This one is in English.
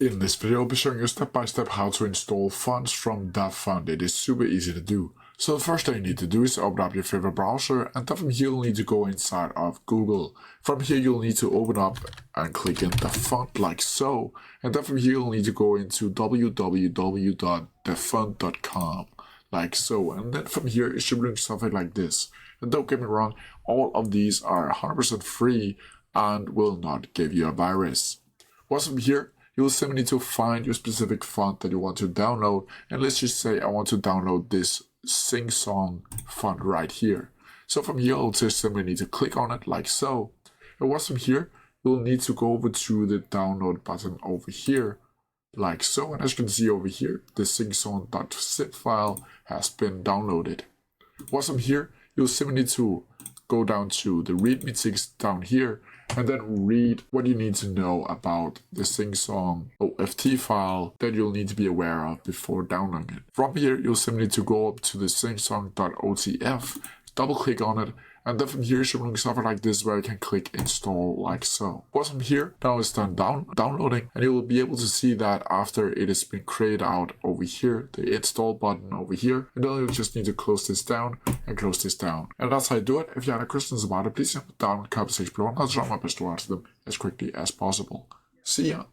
In this video, I'll be showing you step by step how to install fonts from DaFont. It is super easy to do. So the first thing you need to do is open up your favorite browser, and then from here you'll need to go inside of Google. From here you'll need to open up and click in DaFont like so, and then from here you'll need to go into www.dafont.com like so, and then from here it should look something like this. And don't get me wrong, all of these are 100% free and will not give you a virus. Once from here, you'll simply need to find your specific font that you want to download, and let's just say I want to download this Sing Song font right here. So from here, you'll just simply need to click on it like so. And once from here, you'll need to go over to the download button over here like so. And as you can see over here, the singsong.zip file has been downloaded. Once from here, you'll simply need to go down to the readme down here and then read what you need to know about the SingSong OFT file that you'll need to be aware of before downloading it. From here, you'll simply need to go up to the singsong.otf, double click on it, and then from here it should look something like this where you can click install like so. Once from here, now it's done downloading, and you will be able to see that after it has been created out over here, the install button over here, and then you'll just need to close this down and close this down. And that's how you do it. If you have any questions about it, please put down in the comment section below, and I'll try my best to answer them as quickly as possible. See ya!